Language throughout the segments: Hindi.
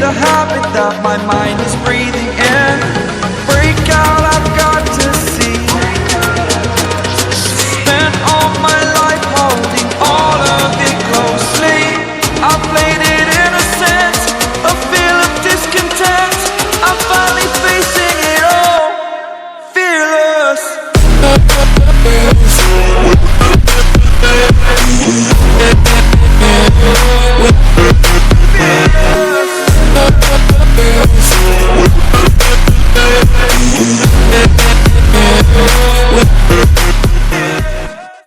a habit that my mind is breathing in. Break out, I've got to see. Spent all my life holding all of it closely. I played it innocent, a feel of discontent. I'm finally facing it all, fearless.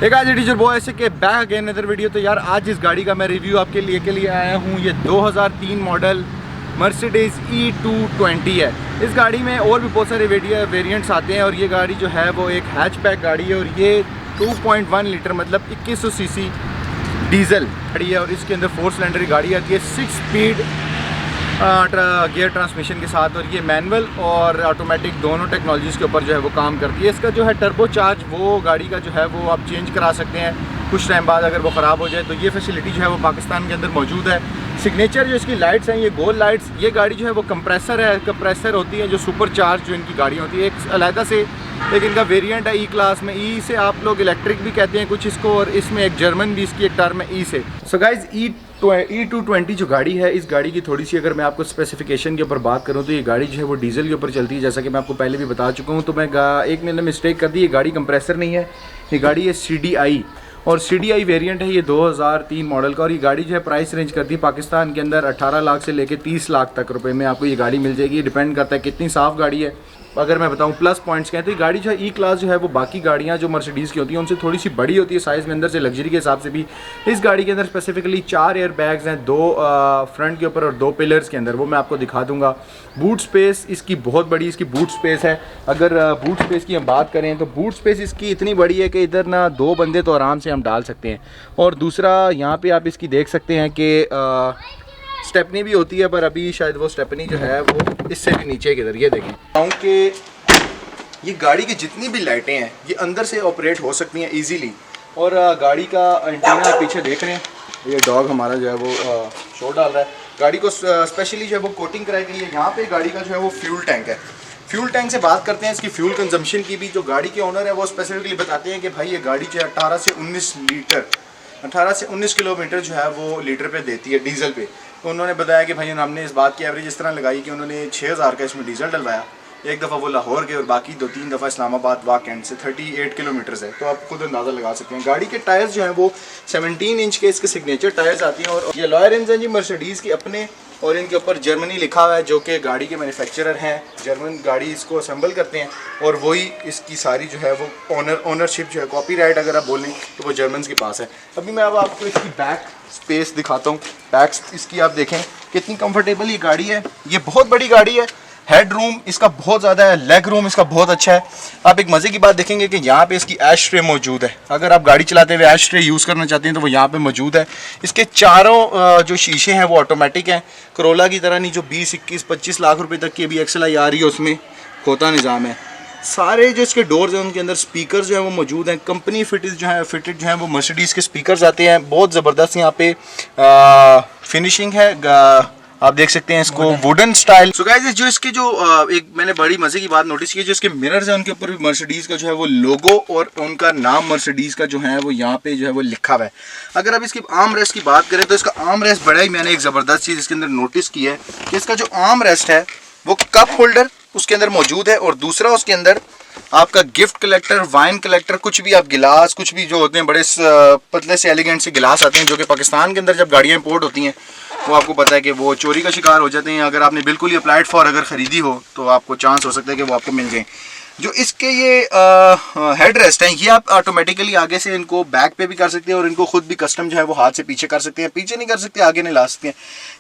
एक आज टीचर बॉय ऐसे के बैक अगेन अदर वीडियो। तो यार आज इस गाड़ी का मैं रिव्यू आपके लिए आया हूँ। ये 2003 मॉडल मर्सिडीज़ E220 है। इस गाड़ी में और भी बहुत सारे वेरिएंट्स आते हैं और ये गाड़ी जो है वो एक हैचबैक गाड़ी है और ये 2.1 लीटर मतलब 2100 सीसी डीजल गाड़ी है और इसके अंदर 4 सिलेंडर की गाड़ी आती है 6 स्पीड गियर ट्रांसमिशन के साथ और ये मैनुअल और ऑटोमेटिक दोनों टेक्नोलॉजीज़ के ऊपर जो है वो काम करती है। इसका जो है टर्बो चार्ज वो गाड़ी का जो है वो आप चेंज करा सकते हैं कुछ टाइम बाद अगर वो ख़राब हो जाए, तो ये फैसिलिटी जो है वो पाकिस्तान के अंदर मौजूद है। सिग्नेचर जो इसकी लाइट्स हैं ये गोल लाइट्स, ये गाड़ी जो है वो कंप्रेसर है, कंप्रेसर होती है जो सुपर चार्ज जो इनकी गाड़ी होती है एक अलहदा से, लेकिन इनका वेरिएंट है ई क्लास में। ई से आप लोग इलेक्ट्रिक भी कहते हैं कुछ इसको, और इसमें एक जर्मन भी इसकी एक टर्म है ई से। सो गाइज E220 जो गाड़ी है, इस गाड़ी की थोड़ी सी अगर मैं आपको स्पेसिफिकेशन के ऊपर बात करूं तो ये गाड़ी जो है वो डीजल के ऊपर चलती है, जैसा कि मैं आपको पहले भी बता चुका हूं। तो मैं एक मैंने मिस्टेक कर दी, ये गाड़ी कंप्रेसर नहीं है, ये गाड़ी है CDI और CDI वेरिएंट है ये 2003 मॉडल का। और ये गाड़ी जो है प्राइस रेंज करती है पाकिस्तान के अंदर 18 लाख से लेके 30 लाख तक रुपए में आपको ये गाड़ी मिल जाएगी। डिपेंड करता है कितनी साफ़ गाड़ी है। अगर मैं बताऊं प्लस पॉइंट्स क्या है तो ये गाड़ी जो है ई क्लास जो है वो बाकी गाड़ियां जो मर्सिडीज़ की होती हैं उनसे थोड़ी सी बड़ी होती है साइज़ में, अंदर से लग्जरी के हिसाब से भी। इस गाड़ी के अंदर स्पेसिफिकली 4 एयर बैग्स हैं, 2 फ्रंट के ऊपर और 2 पिलर्स के अंदर, वो मैं आपको दिखा दूंगा। बूट स्पेस इसकी बहुत बड़ी इसकी बूट स्पेस है। अगर बूट स्पेस की हम बात करें तो बूट स्पेस इसकी इतनी बड़ी है कि इधर ना 2 बंदे तो आराम से हम डाल सकते हैं। और दूसरा यहाँ पर आप इसकी देख सकते हैं कि स्टेपनी भी होती है, पर अभी शायद वो स्टेपनी जो है वो इससे भी नीचे की तरह, ये देखें क्योंकि ये गाड़ी की जितनी भी लाइटें हैं ये अंदर से ऑपरेट हो सकती हैं इजीली। और गाड़ी का एंटीना पीछे देख रहे हैं, ये डॉग हमारा जो है वो शोर डाल रहा है। गाड़ी को स्पेशली जो है वो कोटिंग कराई गई है। यहाँ पे गाड़ी का जो है वो फ्यूल टैंक है। फ्यूल टैंक से बात करते हैं इसकी फ्यूल कंजम्पशन की भी। जो गाड़ी के ओनर है वो स्पेसिफिकली बताते हैं कि भाई ये गाड़ी जो है 18 से 19 किलोमीटर जो है वो लीटर पे देती है डीजल पे। तो उन्होंने बताया कि भाई हमने इस बात की एवरेज इस तरह लगाई कि उन्होंने 6000 का इसमें डीजल डलवाया, एक दफ़ा वो लाहौर गए और बाकी 2-3 दफ़ा इस्लामाबाद वाक एंड से 38 किलोमीटर्स है। तो आप खुद अंदाज़ा लगा सकते हैं। गाड़ी के टायर्स जो हैं वो 17 इंच के इसके सिग्नेचर टायर्स आती हैं और ये लॉयर रिम्स हैं जी मर्सिडीज़ के अपने, और इनके ऊपर जर्मनी लिखा हुआ है जो कि गाड़ी के मैन्युफैक्चरर हैं। जर्मन गाड़ी इसको असेंबल करते हैं और वही इसकी सारी जो है वो ओनरशिप जो है कॉपीराइट अगर आप बोलें तो वो जर्मन्स के पास है। अभी मैं अब आपको इसकी बैक स्पेस दिखाता हूँ। बैक इसकी आप देखें कितनी कंफर्टेबल ये गाड़ी है। ये बहुत बड़ी गाड़ी है, हेड रूम इसका बहुत ज़्यादा है, लेग रूम इसका बहुत अच्छा है। आप एक मज़े की बात देखेंगे कि यहाँ पे इसकी ऐश ट्रे मौजूद है। अगर आप गाड़ी चलाते हुए ऐश ट्रे यूज़ करना चाहते हैं तो वो यहाँ पे मौजूद है। इसके चारों जो शीशे हैं वो ऑटोमेटिक हैं, करोला की तरह नहीं जो 20, 21, 25 लाख रुपए तक की अभी XLI आ रही है उसमें खोता निज़ाम है। सारे जो इसके डोर्स हैं उनके अंदर स्पीकर जो है वो मौजूद हैं। कंपनी फिटेड जो है वो मर्सिडीज़ के स्पीकर्स आते हैं। बहुत ज़बरदस्त यहाँ पे फिनिशिंग है, आप देख सकते हैं इसको वुडन स्टाइल। सो गाइस जो इसके जो एक मैंने बड़ी मजे की बात नोटिस की, जो इसके मिरर्स हैं उनके ऊपर भी मर्सिडीज़ का जो है वो लोगो और उनका नाम मर्सिडीज़ का जो है वो यहाँ पे जो है वो लिखा हुआ है। अगर अब इसकी आर्म रेस्ट की बात करें तो इसका आर्म रेस्ट बड़ा ही मैंने एक ज़बरदस्त चीज़ इसके अंदर नोटिस की है कि इसका जो आर्म रेस्ट है वो कप होल्डर उसके अंदर मौजूद है और दूसरा उसके अंदर आपका गिफ्ट कलेक्टर, वाइन कलेक्टर, कुछ भी आप गिलास कुछ भी जो होते हैं बड़े पतले से एलिगेंट से गिलास आते हैं जो कि पाकिस्तान के अंदर जब गाड़ियाँ इंपोर्ट होती हैं वो आपको पता है कि वो चोरी का शिकार हो जाते हैं। अगर आपने बिल्कुल ही अप्लाइड फॉर अगर ख़रीदी हो तो आपको चांस हो सकता है कि वो आपको मिल जाए। जो इसके ये हेड रेस्ट हैं ये आप ऑटोमेटिकली आगे से इनको बैक पे भी कर सकते हैं और इनको खुद भी कस्टम जो है वो हाथ से पीछे कर सकते हैं। पीछे नहीं कर सकते, आगे नहीं ला सकते हैं।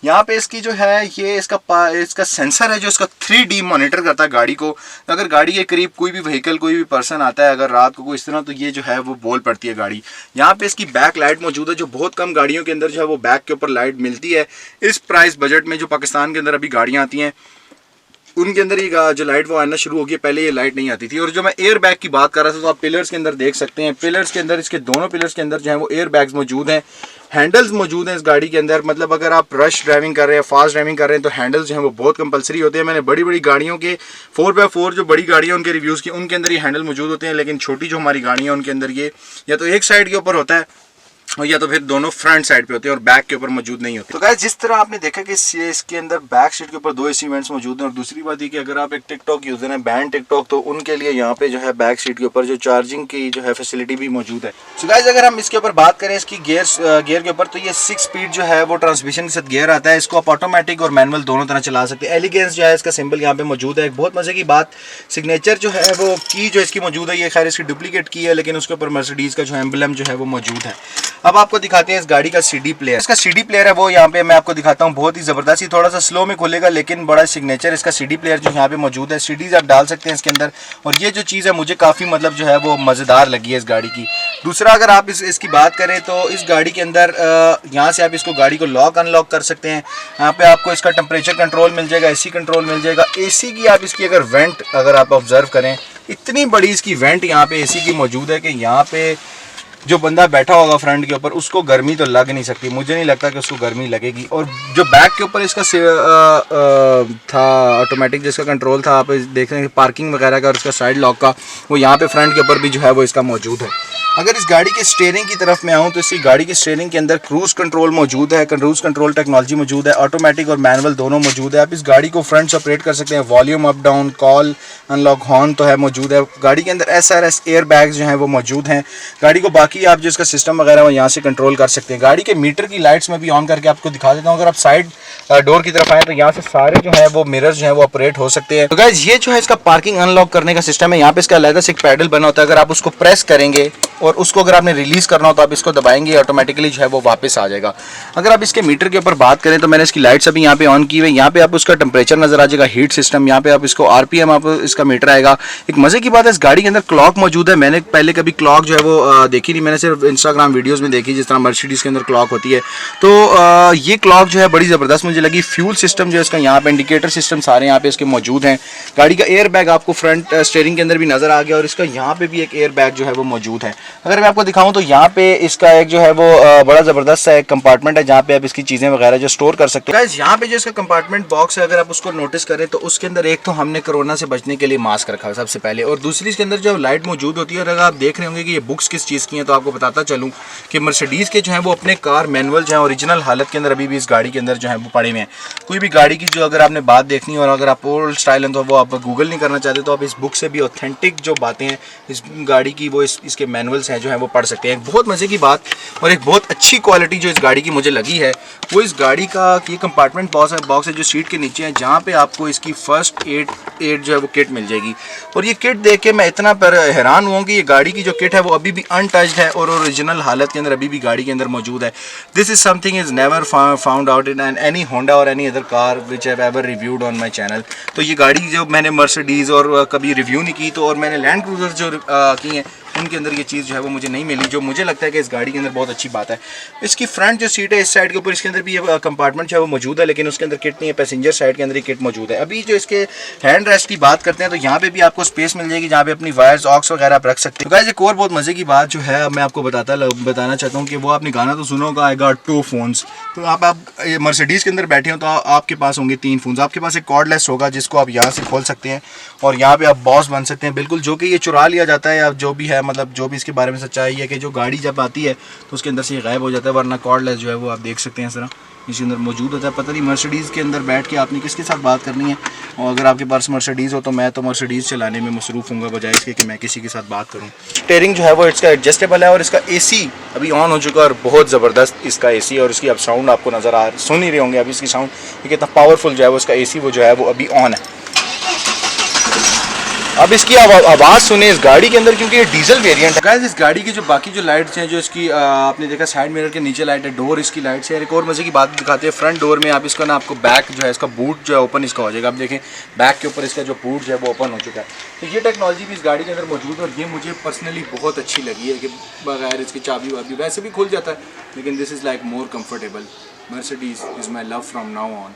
यहाँ पे इसकी जो है ये इसका सेंसर है जो इसका 3D मॉनिटर करता है गाड़ी को। अगर गाड़ी के करीब कोई भी व्हीकल कोई भी पर्सन आता है अगर रात को कोई इस तरह, तो ये जो है वो बोल पड़ती है गाड़ी। यहाँ पे इसकी बैक लाइट मौजूद है जो बहुत कम गाड़ियों के अंदर जो है वो बैक के ऊपर लाइट मिलती है। इस प्राइस बजट में जो पाकिस्तान के अंदर अभी गाड़ियाँ आती हैं उनके अंदर ये जो लाइट वो आना शुरू हो गई, पहले ये लाइट नहीं आती थी। और जो मैं एयर बैग की बात कर रहा था तो आप पिलर्स के अंदर देख सकते हैं, पिलर्स के अंदर इसके दोनों पिलर्स के अंदर जो है वो एयर बैग्स मौजूद हैं। हैंडल्स मौजूद हैं इस गाड़ी के अंदर, मतलब अगर आप रश ड्राइविंग कर रहे हैं, फास्ट ड्राइविंग कर रहे हैं तो हैंडल्स जो हैं वो बहुत कंपलसरी होते हैं। मैंने बड़ी बड़ी गाड़ियों के 4x4 जो बड़ी गाड़ियाँ उनके रिव्यूज़ की, उनके अंदर ये हैंडल मौजूद होते हैं, लेकिन छोटी जो हमारी गाड़ियाँ उनके अंदर ये या तो एक साइड के ऊपर होता है और या तो फिर दोनों फ्रंट साइड पे होते हैं और बैक के ऊपर मौजूद नहीं होते। तो गाइस जिस तरह आपने देखा कि इसके अंदर बैक सीट के ऊपर 2 AC वेंट्स मौजूद हैं, और दूसरी बात ये कि अगर आप एक टिकटॉक यूजर हैं, बैंड टिकटॉक, तो उनके लिए यहाँ पे जो है बैक सीट के ऊपर जो चार्जिंग की जो है फैसिलिटी भी मौजूद है। सो गाइस अगर हम इसके ऊपर बात करें इसकी गियर के ऊपर, तो ये 6 स्पीड जो है वो ट्रांसमिशन के साथ गियर आता है। इसको आप ऑटोमेटिक और मैनुअल दोनों तरह चला सकते हैं। एलिगेंस जो है इसका सिंबल यहाँ पे मौजूद है। एक बहुत मजे की बात, सिग्नेचर जो है वो की जो इसकी मौजूद है, ये खैर इसकी डुप्लीकेट की है, लेकिन उसके ऊपर मर्सिडीज का जो एम्बलम जो है वो मौजूद है। अब आपको दिखाते हैं इस गाड़ी का CD प्लेयर। इसका CD प्लेयर है वो यहाँ पे मैं आपको दिखाता हूँ, बहुत ही जबरदस्त। ही थोड़ा सा स्लो में खुलेगा लेकिन बड़ा सिग्नेचर इसका CD प्लेयर जो यहाँ पे मौजूद है। CDs आप डाल सकते हैं इसके अंदर, और ये जो चीज़ है मुझे काफ़ी मतलब जो है वो मज़ेदार लगी है इस गाड़ी की। दूसरा अगर आप इसकी बात करें तो इस गाड़ी के अंदर यहाँ से आप इसको गाड़ी को लॉक अनलॉक कर सकते हैं। यहाँ पे आपको इसका टेम्परेचर कंट्रोल मिल जाएगा, AC कंट्रोल मिल जाएगा। AC की आप इसकी अगर वेंट अगर आप ऑब्जर्व करें, इतनी बड़ी इसकी वेंट यहाँ पे AC की मौजूद है कि यहाँ पे जो बंदा बैठा होगा फ्रंट के ऊपर उसको गर्मी तो लग नहीं सकती, मुझे नहीं लगता कि उसको गर्मी लगेगी। और जो बैक के ऊपर इसका था ऑटोमेटिक जिसका कंट्रोल था, आप देख रहे हैं पार्किंग वगैरह का और इसका साइड लॉक का, वो यहाँ पे फ्रंट के ऊपर भी जो है वो इसका मौजूद है। अगर इस गाड़ी के स्टीयरिंग की तरफ मैं आऊँ तो इसी गाड़ी के स्टीयरिंग के अंदर क्रूज कंट्रोल मौजूद है, क्रूज कंट्रोल टेक्नोलॉजी मौजूद है, ऑटोमेटिक और मैनुअल दोनों मौजूद है। आप इस गाड़ी को फ्रंट से ऑपरेट कर सकते हैं, volume up down, call unlock, horn तो है मौजूद है। गाड़ी के अंदर SRS एयर बैग्स जो हैं वो मौजूद हैं। गाड़ी को बाकी आप जो इसका सिस्टम वगैरह वो यहाँ से कंट्रोल कर सकते हैं। गाड़ी के मीटर की लाइट्स में भी ऑन करके आपको दिखा देता हूँ। अगर आप साइड डोर की तरफ आए तो यहाँ से सारे जो है वो मिरर्स जो है वो ऑपरेट हो सकते हैं। तो गाइस ये जो है इसका पार्किंग अनलॉक करने का सिस्टम है। यहाँ पे इसका अलग से एक पैडल बना होता है, अगर आप उसको प्रेस करेंगे और उसको अगर आपने रिलीज करना हो तो आप इसको दबाएंगे, ऑटोमेटिकली जो है वो वापस आ जाएगा। अगर आप इसके मीटर के ऊपर बात करें तो मैंने इसकी लाइट्स अभी यहाँ पे ऑन की हुई है। यहाँ पे आप उसका टेम्परेचर नजर आ जाएगा, हीट सिस्टम, यहाँ पे आप इसको RPM आप इसका मीटर आएगा। एक मजे की बात है इस गाड़ी के अंदर क्लॉक मौजूद है। मैंने पहले कभी क्लॉक जो है वो देखी नहीं, मैंने सिर्फ इंस्टाग्राम वीडियोस में देखी जिस तरह मर्सिडीज के अंदर क्लॉक होती है। तो ये क्लॉक जो है बड़ी जबरदस्त मुझे लगी। फ्यूल सिस्टम जो है इसका यहाँ पे, इंडिकेटर सिस्टम सारे यहाँ पे इसके मौजूद हैं। गाड़ी का एयर बैग आपको फ्रंट स्टीयरिंग के अंदर भी नजर आ गया, और इसका यहाँ पे भी एक एयर बैग जो है वो मौजूद है। अगर मैं आपको दिखाऊं तो यहाँ पे इसका एक जो है वो बड़ा जबरदस्त सा एक कंपार्टमेंट है जहाँ पे आप इसकी चीजें वगैरह जो स्टोर कर सकते हैं। गाइस यहाँ पे जो इसका कंपार्टमेंट बॉक्स है, अगर आप उसको नोटिस करें तो उसके अंदर एक तो हमने कोरोना से बचने के लिए मास्क रखा है सबसे पहले, और दूसरी इसके अंदर जो लाइट मौजूद होती है। और अगर आप देख रहे होंगे कि ये बुक्स किस चीज़ की हैं तो आपको बताता चलूँ कि मर्सिडीज के जो है वो अपने कार मैनुअल जो है ओरिजिनल हालत के अंदर अभी भी इस गाड़ी के अंदर जो है वो पड़े हुए हैं। कोई भी गाड़ी की जो अगर आपने बात देखनी और अगर आप ओल्ड स्टाइल है तो वो आप गूगल नहीं करना चाहते तो आप इस बुक से भी ऑथेंटिक जो बातें हैं इस गाड़ी की वो इसके मैनुअल्स हैं जो है वो पढ़ सकते हैं। बहुत मजे की बात और एक बहुत अच्छी क्वालिटी जो इस गाड़ी की मुझे लगी है वो इस गाड़ी का ये कंपार्टमेंट बॉक्स है जो सीट के नीचे है, जहाँ पे आपको इसकी फर्स्ट एड जो है वो किट मिल जाएगी। और ये किट देख के मैं इतना पर हैरान हुआ कि ये गाड़ी की जो किट है वो अभी भी अनटच्ड है और ओरिजिनल हालत के अंदर अभी भी गाड़ी के अंदर मौजूद है। This is something is never found out in any Honda or any other car which have ever reviewed on my channel. तो ये गाड़ी जो मैंने मर्सिडीज और कभी रिव्यू नहीं की तो, और मैंने लैंड क्रूजर जो की हैं उनके अंदर ये चीज़ जो है वो मुझे नहीं मिली, जो मुझे लगता है कि इस गाड़ी के अंदर बहुत अच्छी बात है। इसकी फ्रंट जो सीट है इस साइड के ऊपर इसके अंदर भी ये कंपार्टमेंट जो है वो मौजूद है, लेकिन उसके अंदर किट नहीं है। पैसेंजर साइड के अंदर ही किट मौजूद है। अभी जो इसके हैंड रेस्ट की बात करते हैं तो यहाँ पे भी आपको स्पेस मिल जाएगी जहाँ पे अपनी वायर्स ऑक्स वगैरह आप रख सकते हैं। तो गाइस एक और बहुत मजे की बात जो है मैं आपको बताना चाहता हूँ कि वो आपने गाना तो सुना होगा, आई गॉट 2 फोन्स। तो आप मर्सिडीज के अंदर बैठे हो तो आपके पास होंगे 3 फोन्स। आपके पास एक कॉर्डलेस होगा जिसको आप यहाँ से खोल सकते हैं और यहाँ पे आप बॉस बन सकते हैं बिल्कुल, जो कि ये चुरा लिया जाता है या जो भी है, मतलब जो भी इसके बारे में सच्चाई है कि जो गाड़ी जब आती है तो उसके अंदर से ये गायब हो जाता है, वरना कॉर्डलेस जो है वो आप देख सकते हैं इस तरह इसके अंदर मौजूद होता है। पता नहीं मर्सिडीज़ के अंदर बैठ के आपने किसके साथ बात करनी है, और अगर आपके पास मर्सिडीज़ हो तो मैं तो मर्सिडीज़ चलाने में मसरूफ़ हूँगा बजाय इसके कि मैं किसी के साथ बात करूँ। स्टीयरिंग जो है वो इसका एडजस्टेबल है और इसका AC अभी ऑन हो चुका है और बहुत ज़बरदस्त इसका AC, और इसकी अब साउंड आपको नज़र आ सुन ही रहे होंगे अभी इसकी साउंड कि कितना पावरफुल जो है वो इसका AC वो जो है वो अभी ऑन है। अब इसकी आवाज़ सुने इस गाड़ी के अंदर क्योंकि ये डीजल वेरिएंट है। गाइस इस गाड़ी की जो बाकी जो लाइट्स हैं जो इसकी आपने देखा साइड मिरर के नीचे लाइट है, डोर इसकी लाइट्स है। एक और मजे की बात दिखाते हैं, फ्रंट डोर में आप इसका ना आपको बैक जो है इसका बूट जो है ओपन इसका हो जाएगा। आप देखें बैक के ऊपर इसका जो बूट जो है वो ओपन हो चुका है। तो ये टेक्नोलॉजी भी इस गाड़ी के अंदर मौजूद है और ये मुझे पर्सनली बहुत अच्छी लगी है कि बगैर इसकी चाबी वाबी वैसे भी खुल जाता है, लेकिन this is like more comfortable. Mercedes is my love from now on.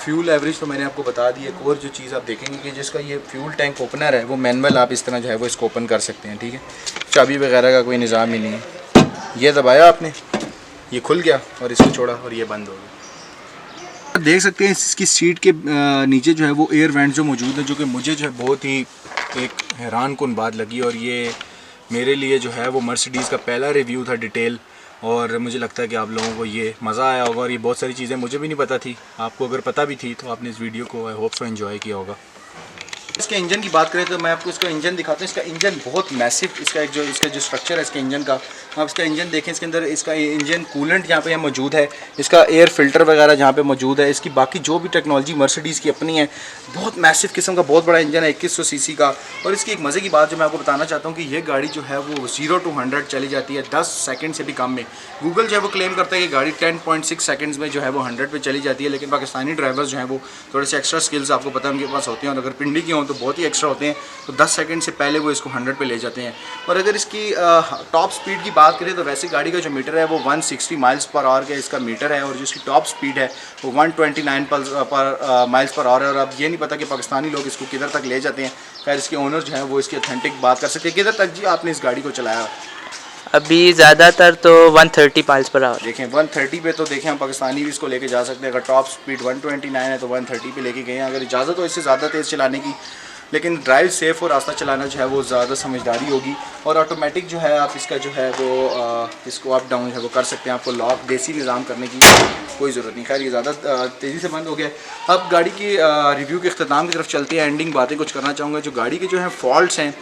Fuel average तो मैंने आपको बता दी। एक और जो चीज़ आप देखेंगे कि जिसका ये फ्यूल टैंक ओपनर है वो मैनुअल आप इस तरह जो है वो इसको ओपन कर सकते हैं, ठीक है। चाबी वगैरह का कोई निज़ाम ही नहीं है। ये दबाया आपने, ये खुल गया और इसको छोड़ा और ये बंद हो गया। देख सकते हैं इसकी सीट के नीचे जो है वो एयर वेंट जो मौजूद है, जो कि मुझे जो है बहुत ही एक हैरान कुन बात लगी। और ये मेरे लिए जो है वो मर्सिडीज़ का पहला रिव्यू था डिटेल, और मुझे लगता है कि आप लोगों को ये मज़ा आया होगा। और ये बहुत सारी चीज़ें मुझे भी नहीं पता थी, आपको अगर पता भी थी तो आपने इस वीडियो को आई होप सो एंजॉय किया होगा। इसके इंजन की बात करें तो मैं आपको इसका इंजन दिखाता हूँ। इसका इंजन बहुत मैसिव, इसका जो स्ट्रक्चर है इसके इंजन का, आप इसका इंजन देखें। इसके अंदर इसका इंजन कूलेंट यहाँ पे मौजूद है, इसका एयर फिल्टर वगैरह जहाँ पे मौजूद है, इसकी बाकी जो भी टेक्नोलॉजी मर्सिडीज़ की अपनी है, बहुत मैसिव किस्म का बहुत बड़ा इंजन है 2100 सीसी का। और इसकी एक मज़े की बात जो मैं आपको बताना चाहता हूँ कि ये गाड़ी जो है वो 0 to 100 चली जाती है 10 सेकंड से भी कम में। गूगल जो है वो क्लेम करता है कि गाड़ी 10.6 सेकंड्स में जो है वो 100 पे चली जाती है, लेकिन पाकिस्तानी ड्राइवर्स जो हैं वो थोड़े से एक्स्ट्रा स्किल्स आपको पता है उनके पास होते हैं, और अगर पिंडी की हों तो बहुत ही एक्स्ट्रा होते हैं, तो 10 सेकंड से पहले वो इसको 100 पे ले जाते हैं। और अगर इसकी टॉप स्पीड की बात करें तो वैसे गाड़ी का जो मीटर है वो 160 माइल्स पर आवर का इसका मीटर है, और जो इसकी टॉप स्पीड है वो 129 माइल्स पर आवर है। और अब ये नहीं पता कि पाकिस्तानी लोग इसको किधर तक ले जाते हैं। खैर इसके ओनर जो हैं वो इसकी ऑथेंटिक बात कर सकते हैं। किधर तक जी आपने इस गाड़ी को चलाया? अभी ज़्यादातर तो 130 माइल्स पर आवर। देखें 130 पे तो देखें हम पाकिस्तानी भी इसको लेके जा सकते हैं। अगर टॉप स्पीड 129 है तो 130 पे लेके गए हैं। अगर इजाज़त हो इससे ज़्यादा तेज़ चलाने की, लेकिन ड्राइव सेफ और रास्ता चलाना जो है वो ज़्यादा समझदारी होगी। और ऑटोमेटिक जो है आप इसका जो है वो इसको अप डाउन जो है वो कर सकते हैं, आपको लॉक देसी निज़ाम करने की कोई ज़रूरत नहीं। खैर ये ज़्यादा तेज़ी से बंद हो गया। अब गाड़ी की रिव्यू के अख्ताम की तरफ चलते हैं। एंडिंग बातें कुछ करना चाहूँगा। जो गाड़ी के जो है फॉल्ट्स हैं,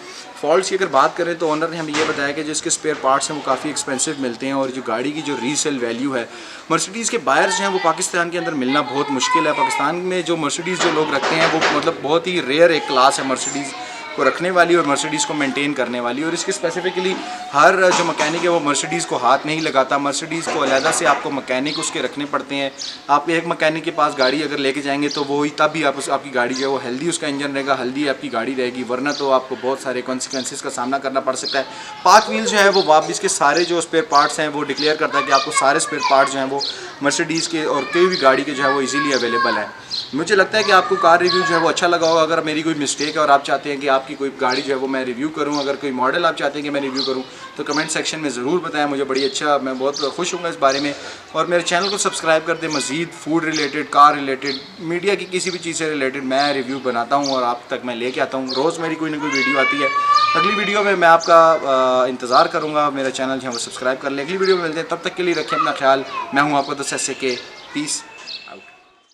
फॉल्ट्स की अगर बात करें तो ओनर ने हमें ये बताया कि जो इसके स्पेयर पार्ट्स हैं वो काफ़ी एक्सपेंसिव मिलते हैं, और जो गाड़ी की जो रीसेल वैल्यू है, मर्सिडीज़ के बायर्स जो हैं वो पाकिस्तान के अंदर मिलना बहुत मुश्किल है। पाकिस्तान में जो मर्सिडीज़ जो लोग रखते हैं वो मतलब बहुत ही रेयर एक क्लास है मर्सिडीज़ को रखने वाली और मर्सिडीज़ को मेंटेन करने वाली। और इसके स्पेसिफिकली हर जो मैकेनिक है वो मर्सिडीज़ को हाथ नहीं लगाता। मर्सिडीज़ को अलहदा से आपको मैकेनिक उसके रखने पड़ते हैं। आप एक मैकेनिक के पास गाड़ी अगर लेके जाएंगे तो वो ही तब भी आपकी गाड़ी जो है वो हेल्दी उसका इंजन रहेगा, हेल्दी आपकी गाड़ी रहेगी, वरना तो आपको बहुत सारे कॉन्सिक्वेंसेस का सामना करना पड़ सकता है। पाक व्हील जो है वो वापस के सारे जो स्पेयर पार्ट्स हैं वो डिक्लेयर करता है कि आपको सारे स्पेयर पार्ट्स जो हैं वो मर्सिडीज़ के और कोई भी गाड़ी के जो है वो इजीली अवेलेबल है। मुझे लगता है कि आपको कार रिव्यू जो है वो अच्छा लगा होगा। अगर मेरी कोई मिस्टेक है और आप चाहते हैं कि आपकी कोई गाड़ी जो है वो मैं रिव्यू करूं, अगर कोई मॉडल आप चाहते हैं कि मैं रिव्यू करूं, तो कमेंट सेक्शन में ज़रूर बताएं। मुझे बड़ी अच्छा, मैं बहुत खुश हूँ इस बारे में। और मेरे चैनल को सब्सक्राइब कर दें। मज़ीद food related, car related, media की किसी भी चीज़ से रिलेटेड मैं रिव्यू बनाता हूँ और आप तक मैं लेके आता हूँ। रोज़ मेरी कोई ना कोई वीडियो आती है। अगली वीडियो में मैं आपका इंतज़ार करूँगा। मेरा चैनल जो है वो सब्सक्राइब कर लें। अगली वीडियो में मिलते हैं, तब तक के लिए रखें अपना ख्याल। मैं हूँ आपका 10 के पीस।